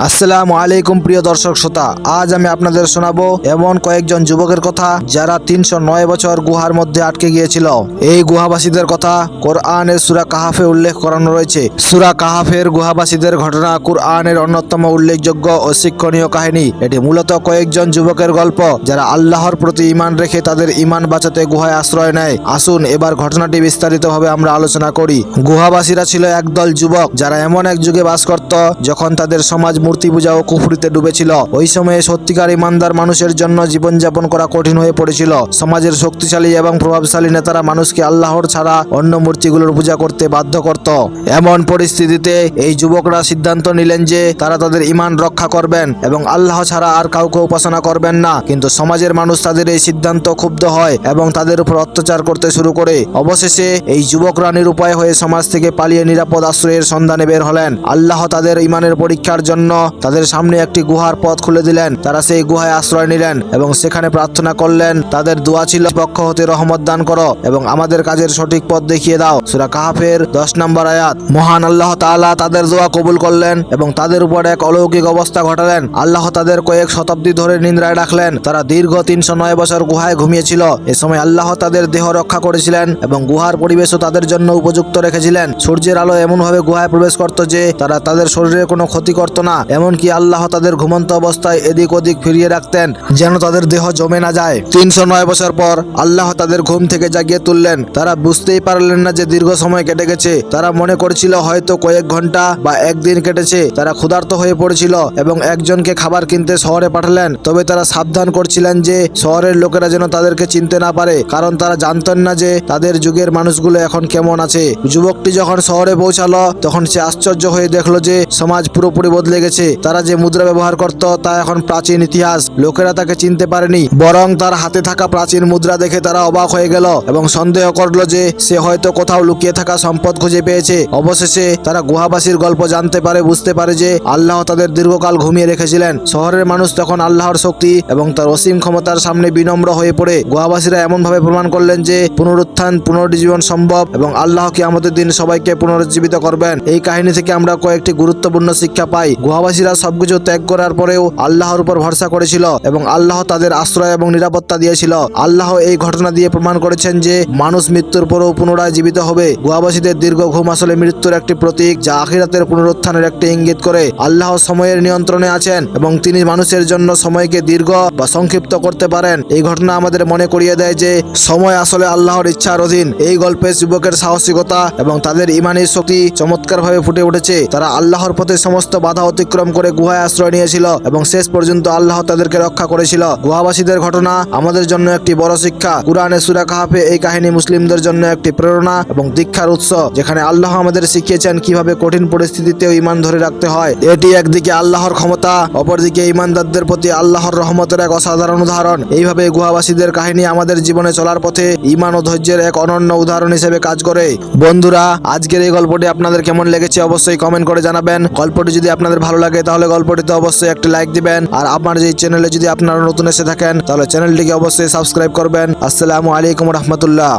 আসসালামু আলাইকুম প্রিয় দর্শক শ্রোতা, আজ আমি আপনাদের শোনাবো এমন কয়েকজন যুবকের কথা যারা ৩০৯ বছর গুহার মধ্যে আটকে গিয়েছিল। এই গুহাবাসীদের কথা কোরআনের সূরা কাহাফে উল্লেখ করানো রয়েছে। সূরা কাহাফের গুহাবাসীদের ঘটনা কোরআনের অন্যতম উল্লেখযোগ্য ও শিক্ষণীয় কাহিনী। এটি মূলত কয়েকজন যুবকের গল্প যারা আল্লাহর প্রতি ঈমান রেখে তাদের ঈমান বাঁচাতে গুহায় আশ্রয় নেয়। আসুন এবার ঘটনাটি বিস্তারিতভাবে আমরা আলোচনা করি। গুহাবাসীরা ছিল একদল যুবক যারা এমন এক যুগে বাস করত যখন তাদের সমাজ মূর্তি পূজা ও কুফরিতে ডুবেছিল। ওই সময়ে সত্যিকার ইমানদার মানুষের জন্য জীবনযাপন করা কঠিন হয়ে পড়েছিল। সমাজের শক্তিশালী এবং প্রভাবশালী নেতারা মানুষকে আল্লাহর ছাড়া অন্য মূর্তিগুলোর পূজা করতে বাধ্য করত। এমন পরিস্থিতিতে এই যুবকরা সিদ্ধান্ত নিলেন যে তারা তাদের ঈমান রক্ষা করবেন এবং আল্লাহ ছাড়া আর কাউকে উপাসনা করবেন না। কিন্তু সমাজের মানুষ তাদের এই সিদ্ধান্ত ক্ষুব্ধ হয় এবং তাদের উপর অত্যাচার করতে শুরু করে। অবশেষে এই যুবকরা নিরুপায় হয়ে সমাজ থেকে পালিয়ে নিরাপদ আশ্রয়ের সন্ধানে বের হলেন। আল্লাহ তাদের ঈমানের পরীক্ষার জন্য তাদের সামনে একটি গুহার পথ খুলে দিলেন। তারা সেই গুহায় আশ্রয় নিলেন এবং সেখানে প্রার্থনা করলেন। তাদের দোয়া ছিল, পক্ষ হতে রহমত দান করো এবং আমাদের কাজের সঠিক পথ দেখিয়ে দাও। সূরা কাহাফের 10 নম্বর আয়াত। মহান আল্লাহ তাআলা তাদের দোয়া কবুল করলেন এবং তাদের উপর এক অলৌকিক অবস্থা ঘটালেন। আল্লাহ তাদের কয়েক শতাব্দী ধরে নিদ্রায় রাখলেন। তারা দীর্ঘ ৩০৯ বছর গুহায় ঘুমিয়েছিল। এ সময় আল্লাহ তাদের দেহ রক্ষা করেছিলেন এবং গুহার পরিবেশও তাদের জন্য উপযুক্ত রেখেছিলেন। সূর্যের আলো এমনভাবে গুহায় প্রবেশ করত যে তারা তাদের শরীরে কোনো ক্ষতি করত না। এমনকি আল্লাহ তাদের ঘুমন্ত অবস্থায় এদিক ওদিক ফিরিয়ে রাখতেন যেন তাদের দেহ জমে না যায়। ৩০৯ বছর পর আল্লাহ তাদের ঘুম থেকে জাগিয়ে তুললেন। তারা বুঝতেই পারলেন না যে দীর্ঘ সময় কেটে গেছে। তারা মনে করছিল হয়তো কয়েক ঘন্টা বা একদিন কেটেছে। তারা ক্ষুধার্ত হয়ে পড়েছিল এবং একজনকে খাবার কিনতে শহরে পাঠালেন। তবে তারা সাবধান করছিলেন যে শহরের লোকেরা যেন তাদেরকে চিনতে না পারে, কারণ তারা জানতেন না যে তাদের যুগের মানুষগুলো এখন কেমন আছে। যুবকটি যখন শহরে পৌঁছালো তখন সে আশ্চর্য হয়ে দেখলো যে সমাজ পুরোপুরি বদলে গেছে। তারা যে মুদ্রা ব্যবহার করত তা এখন প্রাচীন ইতিহাস। লোকেরা তাকে চিনতে পারেনি, বরং তার হাতে থাকা প্রাচীন মুদ্রা দেখে তারা অবাক হয়ে গেল এবং সন্দেহ করলো যে সে হয়তো কোথাও লুকিয়ে থাকা সম্পদ খুঁজে পেয়েছে। অবশেষে তারা গুহাবাসীর গল্প জানতে পারে, বুঝতে পারে যে আল্লাহ তাদের দীর্ঘকাল ঘুমিয়ে রেখেছিলেন। শহরের মানুষ তখন আল্লাহর শক্তি এবং তার অসীম ক্ষমতার সামনে বিনম্র হয়ে পড়ে। গুহাবাসীরা এমনভাবে প্রমাণ করলেন যে পুনরুত্থান, পুনর্জীবন সম্ভব এবং আল্লাহ কিয়ামতের দিন সবাইকে পুনরুজ্জীবিত করবেন। এই কাহিনী থেকে আমরা কয়েকটি গুরুত্বপূর্ণ শিক্ষা পাই। গুহাবাসীরা সবকিছু ত্যাগ করার পরেও আল্লাহর উপর ভরসা করেছিল এবং আল্লাহ তাদের আশ্রয় এবং নিরাপত্তা দিয়েছিল। আল্লাহ এই ঘটনা দিয়ে প্রমাণ করেছেন যে মানুষ মৃত্যুর পরেও পুনরায় জীবিত হবে। গুহাবাসীদের দীর্ঘ ঘুম আসলে মৃত্যুর একটি প্রতীক, যা আখিরাতের পুনরুত্থানের একটি ইঙ্গিত করে। আল্লাহ সময়ের নিয়ন্ত্রণে আছেন এবং তিনি মানুষের জন্য সময়কে দীর্ঘ বা সংক্ষিপ্ত করতে পারেন। এই ঘটনা আমাদের মনে করিয়ে দেয় যে সময় আসলে আল্লাহর ইচ্ছার অধীন। এই গল্পে যুবকের সাহসিকতা এবং তাদের ঈমানের শক্তি চমৎকারভাবে ফুটে উঠেছে। তারা আল্লাহর পথে সমস্ত বাধা অতিক্রম করে গুহায় আশ্রয় নিয়েছিল এবং শেষ পর্যন্ত আল্লাহ তাদেরকে রক্ষা করেছিল। গুহাবাসীদের ঘটনা আমাদের জন্য একটি বড় শিক্ষা। কুরআনের সূরা কাহাফে এই কাহিনী মুসলিমদের জন্য একটি প্রেরণা এবং দীক্ষার উৎস, যেখানে আল্লাহ আমাদের শিখিয়েছেন কিভাবে কঠিন পরিস্থিতিতেও ঈমান ধরে রাখতে হয়। এটি একদিকে আল্লাহর ক্ষমতা, অপরদিকে ঈমানদারদের প্রতি আল্লাহর রহমতের এক অসাধারণ উদাহরণ। এইভাবে গুহাবাসীদের কাহিনী আমাদের জীবনে চলার পথে ঈমান ও ধৈর্যের এক অনন্য উদাহরণ হিসেবে কাজ করে। বন্ধুরা, আজকের এই গল্পটি আপনাদের কেমন লেগেছে অবশ্যই কমেন্ট করে জানাবেন। গল্পটি যদি আপনাদের ভালো লাগে তাহলে গল্পটিতে অবশ্যই একটি লাইক দিবেন। আর আপনার যে চ্যানেলে যদি আপনারা নতুন এসে থাকেন তাহলে চ্যানেলটিকে অবশ্যই সাবস্ক্রাইব করবেন। আসসালামু আলাইকুম রহমতুল্লাহ।